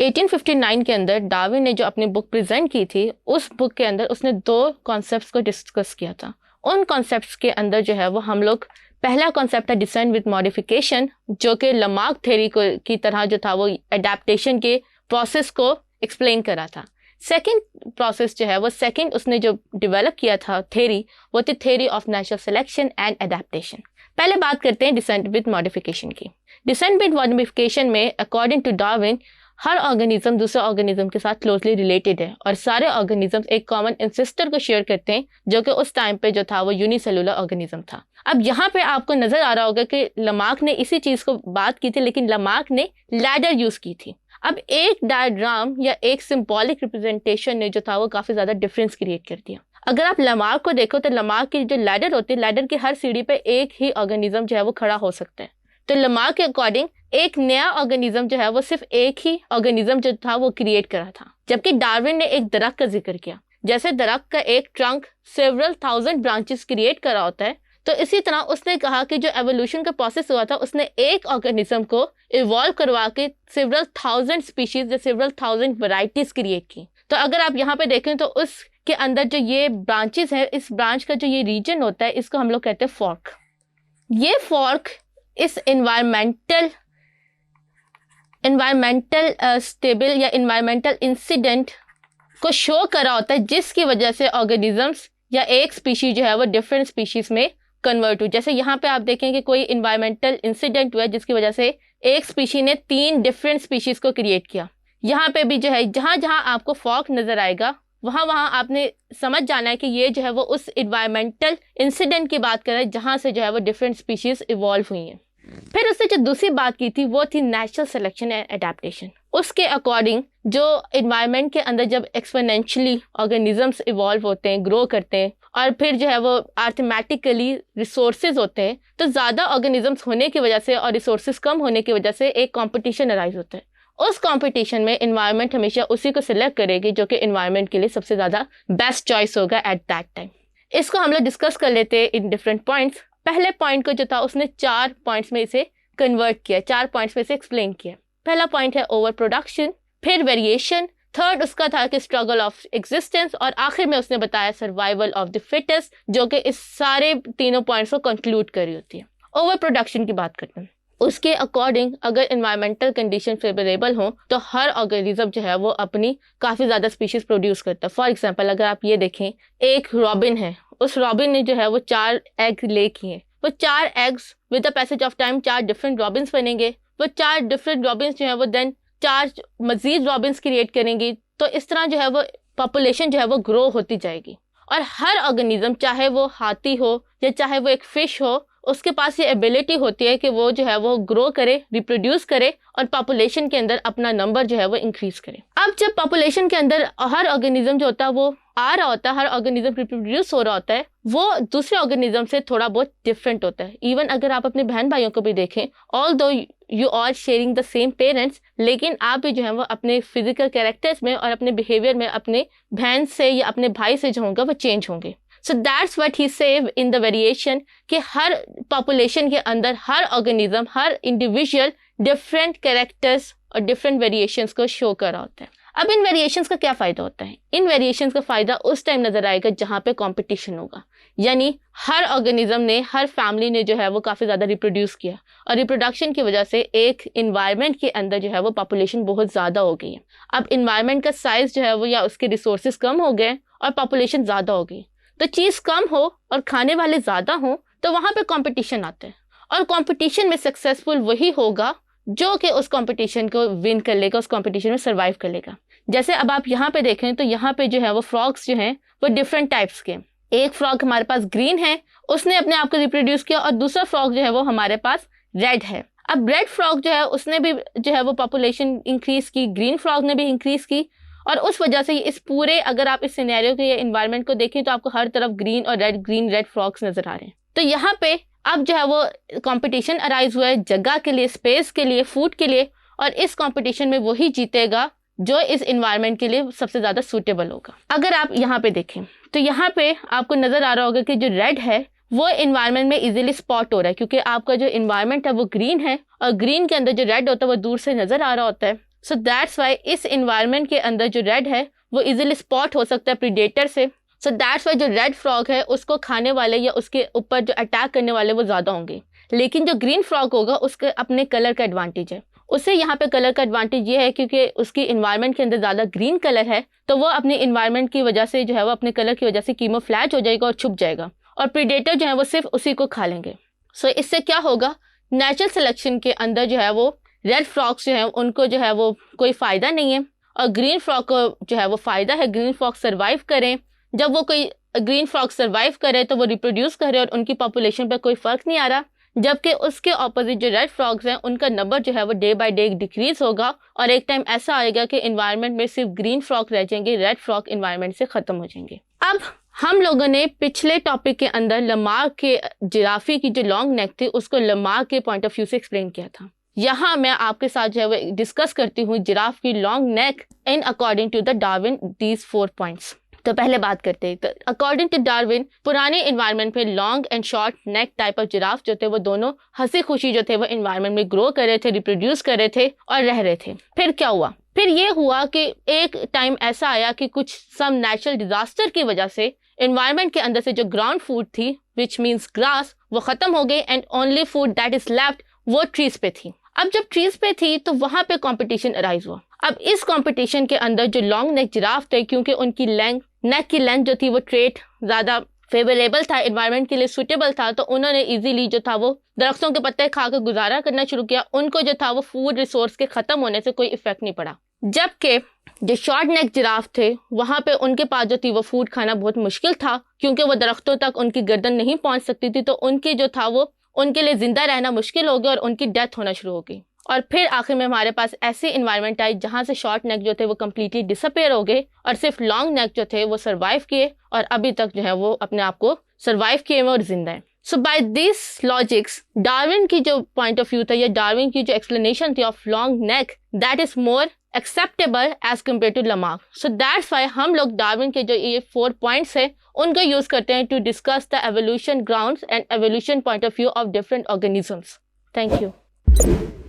1859 के अंदर डार्विन ने जो अपनी बुक प्रेजेंट की थी, उस बुक के अंदर उसने 2 कॉन्सेप्ट्स को डिस्कस किया था। उन कॉन्सेप्ट्स के अंदर जो है वो हम लोग, पहला कॉन्सेप्ट था डिसेंट विद मॉडिफिकेशन, जो कि लमार्क थ्योरी की तरह जो था वो एडेप्टेशन के प्रोसेस को एक्सप्लेन करा था। सेकंड प्रोसेस जो है वो सेकंड उसने जो डेवलप किया था थ्योरी, वो थी theory of natural selection and adaptation. पहले बात करते हैं डिसेंट विद मॉडिफिकेशन की। डिसेंट विद मॉडिफिकेशन में अकॉर्डिंग टू डार्विन हर ऑर्गेनिज्म दूसरे ऑर्गेनिज्म के साथ क्लोजली रिलेटेड है और सारे ऑर्गेनिज्म एक कॉमन एंसेस्टर को शेयर करते हैं, जो कि उस टाइम पे जो था वो यूनिसेलुलर ऑर्गेनिज्म था। अब यहाँ पे आपको नजर आ रहा होगा कि लमार्क ने इसी चीज को बात की थी, लेकिन लमार्क ने लैडर यूज की थी। अब एक डायग्राम या एक सिंबॉलिक रिप्रेजेंटेशन ने जो था वो काफी ज्यादा डिफरेंस क्रिएट कर दिया। अगर आप लमार्क को देखो तो लमार्क की जो लैडर होती है, लैडर की हर सीढ़ी पे एक ही ऑर्गेनिज्म जो है वो खड़ा हो सकता है। तो लमार्क के अकॉर्डिंग एक नया ऑर्गेनिज्म जो है वो सिर्फ एक ही ऑर्गेनिज्म जो था वो क्रिएट करा था। जबकि डार्विन ने एक दरख्त का जिक्र किया। जैसे दरख्त का एक trunk several thousand branches create करा होता है, तो इसी तरह उसने कहा कि जो एवोल्यूशन का प्रोसेस हुआ था उसने एक ऑर्गेनिज्म को इवॉल्व करवा के सेवरल थाउजेंड स्पीशीज या सेवरल थाउजेंड वैरायटीज क्रिएट की। तो अगर आप यहाँ पे देखें तो उसके अंदर जो ये ब्रांचेस है, इस ब्रांच का जो ये रीजन होता है, इसको हम लोग कहते हैं फॉर्क। ये फॉर्क इस इन्वायरमेंटल स्टेबल या इन्वायरमेंटल इंसिडेंट को शो करा होता है, जिसकी वजह से ऑर्गेनिजम्स या एक स्पीशीज जो है वो डिफरेंट स्पीशीज में कन्वर्ट हुई। जैसे यहाँ पे आप देखें कि कोई इन्वायरमेंटल इंसिडेंट हुआ है जिसकी वजह से एक स्पीशी ने 3 डिफरेंट स्पीशीज को क्रिएट किया। यहाँ पे भी जो है जहाँ जहाँ आपको फॉर्क नजर आएगा वहाँ वहाँ आपने समझ जाना है कि ये जो है वो उस इन्वायरमेंटल इंसिडेंट की बात कर रहा है जहाँ से जो है वो डिफरेंट स्पीशीज इवॉल्व हुई हैं। फिर उसने जो दूसरी बात की थी वो थी नेचुरल सिलेक्शन एंड एडेप्टेशन। उसके अकॉर्डिंग जो इन्वायरमेंट के अंदर जब एक्सपोनेंशियली ऑर्गेनिजम्स इवॉल्व होते हैं, ग्रो करते हैं, और फिर जो है वो अर्थमेटिकली रिसोर्सेज होते हैं, तो ज़्यादा ऑर्गेनिजम्स होने की वजह से और रिसोर्सेज कम होने की वजह से एक कंपटीशन अराइज होता है। उस कंपटीशन में इन्वायरमेंट हमेशा उसी को सिलेक्ट करेगी जो कि इन्वायरमेंट के लिए सबसे ज़्यादा बेस्ट चॉइस होगा एट दैट टाइम। इसको हम लोग डिस्कस कर लेते हैं इन डिफरेंट पॉइंट्स। पहले पॉइंट को जो था उसने 4 पॉइंट्स में इसे कन्वर्ट किया, 4 पॉइंट्स में इसे एक्सप्लेन किया। पहला पॉइंट है ओवर प्रोडक्शन, फिर वेरिएशन, थर्ड उसका था कि स्ट्रगल ऑफ एग्जिस्टेंस, और आखिर में उसने बताया सर्वाइवल ऑफ द फिटेस्ट, जो कि इस सारे तीनों पॉइंट्स को कंक्लूड कर रही होती है। ओवर प्रोडक्शन की बात करते हैं। उसके अकॉर्डिंग अगर इन्वायरमेंटल कंडीशन फेवरेबल हो तो हर ऑर्गेनिज्म जो है वो अपनी काफ़ी ज़्यादा स्पीशीज प्रोड्यूस करता है। फॉर एग्जांपल अगर आप ये देखें, एक रॉबिन है, उस रॉबिन ने जो है वो 4 एग ले किए। वो 4 eggs with the passage of time 4 different Robins बनेंगे। वो 4 डिफरेंट रॉबिन्स जो है वो देन 4 मजीद रॉबिन्स क्रिएट करेंगी। तो इस तरह जो है वो पॉपुलेशन जो है वो ग्रो होती जाएगी। और हर ऑर्गेनिज्म, चाहे वो हाथी हो या चाहे वो एक फिश हो, उसके पास ये एबिलिटी होती है कि वो जो है वो ग्रो करे, रिप्रोड्यूस करे और पॉपुलेशन के अंदर अपना नंबर जो है वो इंक्रीज करे। अब जब पॉपुलेशन के अंदर हर ऑर्गेनिज्म जो होता है वो आ रहा होता है, हर ऑर्गेनिज्म रिप्रोड्यूस हो रहा होता है, वो दूसरे ऑर्गेनिज्म से थोड़ा बहुत डिफरेंट होता है। इवन अगर आप अपने बहन भाइयों को भी देखें, although you are sharing the same parents, लेकिन आप भी जो है वो अपने फिजिकल कैरेक्टर्स में और अपने बिहेवियर में अपने बहन से या अपने भाई से जो होंगे वो चेंज होंगे। So that's what he save in the variation, कि हर पॉपुलेशन के अंदर हर ऑर्गेनिज्म, हर इंडिविजुअल डिफरेंट कैरेक्टर्स और डिफरेंट वेरिएशंस को शो कर रहा होता है। अब इन वेरिएशंस का क्या फ़ायदा होता है? इन वेरिएशंस का फ़ायदा उस टाइम नज़र आएगा जहाँ पे कंपटीशन होगा, यानी हर ऑर्गेनिज्म ने, हर फैमिली ने जो है वो काफ़ी ज़्यादा रिप्रोड्यूस किया और रिप्रोडक्शन की वजह से एक इन्वायरमेंट के अंदर जो है वो पॉपुलेशन बहुत ज़्यादा हो गई है। अब इन्वायरमेंट का साइज़ जो है वो या उसके रिसोर्सेज कम हो गए और पॉपुलेशन ज़्यादा हो गई, तो चीज़ कम हो और खाने वाले ज़्यादा हों तो वहाँ पे कंपटीशन आता है, और कंपटीशन में सक्सेसफुल वही होगा जो कि उस कंपटीशन को विन कर लेगा, उस कंपटीशन में सर्वाइव कर लेगा। जैसे अब आप यहाँ पे देखें तो यहाँ पे जो है वो फ्रॉग्स जो हैं वो डिफरेंट टाइप्स के। एक फ्रॉग हमारे पास ग्रीन है, उसने अपने आप को रिप्रोड्यूस किया, और दूसरा फ्रॉग जो है वो हमारे पास रेड है। अब रेड फ्रॉग जो है उसने भी जो है वो पॉपुलेशन इंक्रीज की, ग्रीन फ्रॉग ने भी इंक्रीज की, और उस वजह से इस पूरे, अगर आप इस सिनेरियो के इन्वायरमेंट को देखें तो आपको हर तरफ ग्रीन और रेड, ग्रीन रेड फ्रॉग्स नजर आ रहे हैं। तो यहाँ पे अब जो है वो कंपटीशन अराइज हुआ है जगह के लिए, स्पेस के लिए, फूड के लिए, और इस कंपटीशन में वही जीतेगा जो इस इन्वायरमेंट के लिए सबसे ज़्यादा सूटेबल होगा। अगर आप यहाँ पे देखें तो यहाँ पे आपको नज़र आ रहा होगा कि जो रेड है वो इन्वायरमेंट में इजीली स्पॉट हो रहा है, क्योंकि आपका जो इन्वायरमेंट है वो ग्रीन है, और ग्रीन के अंदर जो रेड होता है वो दूर से नज़र आ रहा होता है। सो दैट्स वाई इस इन्वायरमेंट के अंदर जो रेड है वो इजीली स्पॉट हो सकता है प्रीडेटर से। सो दैट्स वाई जो रेड फ्रॉग है उसको खाने वाले या उसके ऊपर जो अटैक करने वाले वो ज़्यादा होंगे। लेकिन जो ग्रीन फ्रॉग होगा उसके अपने कलर का एडवांटेज है। उससे यहाँ पे कलर का एडवांटेज ये है क्योंकि उसकी इन्वायरमेंट के अंदर ज़्यादा ग्रीन कलर है, तो वो अपने इन्वायरमेंट की वजह से जो है वो अपने कलर की वजह से कीमोफ्लैज हो जाएगा और छुप जाएगा, और प्रीडेटर जो है वो सिर्फ उसी को खा लेंगे। सो इससे क्या होगा, नेचुरल सिलेक्शन के अंदर जो है वो रेड फ्रॉग्स जो है उनको जो है वो कोई फ़ायदा नहीं है, और ग्रीन फ्रॉग को जो है वो फ़ायदा है। ग्रीन फ्रॉग सर्वाइव करें, जब वो कोई ग्रीन फ्रॉग सर्वाइव करे तो वो रिप्रोड्यूस करे और उनकी पॉपुलेशन पर कोई फ़र्क नहीं आ रहा, जबकि उसके ऑपोजिट जो रेड फ्रॉग्स हैं उनका नंबर जो है वो डे बाय डे डिक्रीज होगा, और एक टाइम ऐसा आएगा कि इन्वायरमेंट में सिर्फ ग्रीन फ्रॉग रह जाएंगे, रेड फ्रॉग इन्वायरमेंट से ख़त्म हो जाएंगे। अब हम लोगों ने पिछले टॉपिक के अंदर लमार्क के जिराफी की जो लॉन्ग नेक थी उसको लमार्क के पॉइंट ऑफ व्यू से एक्सप्लेन किया था। यहाँ मैं आपके साथ जो है वो डिस्कस करती हूँ जिराफ की long neck in according to the Darwin these 4 points. तो पहले बात करते हैं, तो अकॉर्डिंग टू डार्विन पुराने इन्वायरमेंट में long and short neck type of giraffe जो थे वो दोनों हंसी खुशी जो थे वो इन्वायरमेंट में ग्रो कर रहे थे, रिप्रोड्यूस कर रहे थे और रह रहे थे। फिर क्या हुआ, फिर ये हुआ कि एक टाइम ऐसा आया कि कुछ सम नेचुरल डिजास्टर की वजह से इन्वायरमेंट के अंदर से जो ग्राउंड फूड थी विच मीन्स ग्रास वो खत्म हो गई, and only food that is left वो ट्रीज पे थी। अब जब ट्रीज पे थी तो वहां पे कंपटीशन अराइज हुआ। अब इस कंपटीशन के अंदर जो लॉन्ग नेक जिराफ थे, क्योंकि उनकी नेक की लेंथ जो थी वो ट्रेट ज़्यादा फेवरेबल था, इन्वायरमेंट के लिए सूटेबल था, तो उन्होंने इजीली जो था वो दरख्तों के पत्ते खाकर गुजारा करना शुरू किया। उनको जो था वो फूड रिसोर्स के ख़त्म होने से कोई इफेक्ट नहीं पड़ा। जबकि जो शॉर्ट नेक जिराफ थे वहाँ पे उनके पास जो थी वो फूड खाना बहुत मुश्किल था, क्योंकि वो दरख्तों तक उनकी गर्दन नहीं पहुँच सकती थी, तो उनकी जो था वो उनके लिए ज़िंदा रहना मुश्किल हो गया और उनकी डेथ होना शुरू हो गई। और फिर आखिर में हमारे पास ऐसी इन्वायरमेंट आई जहाँ से शॉर्ट नेक जो थे वो कम्प्लीटली डिसअपेयर हो गए और सिर्फ लॉन्ग नेक जो थे वो सर्वाइव किए, और अभी तक जो है वो अपने आप को सर्वाइव किए हुए और जिंदा है। सो बाय दिस लॉजिक्स डार्विन की जो पॉइंट ऑफ व्यू था या डार्विन की जो एक्सप्लेनेशन थी of long neck that is more acceptable as compare to Lamarck. So that's why हम लोग डार्विन के जो ये 4 पॉइंट्स है उनको यूज करते हैं to discuss the evolution grounds and evolution point of view of different organisms. Thank you.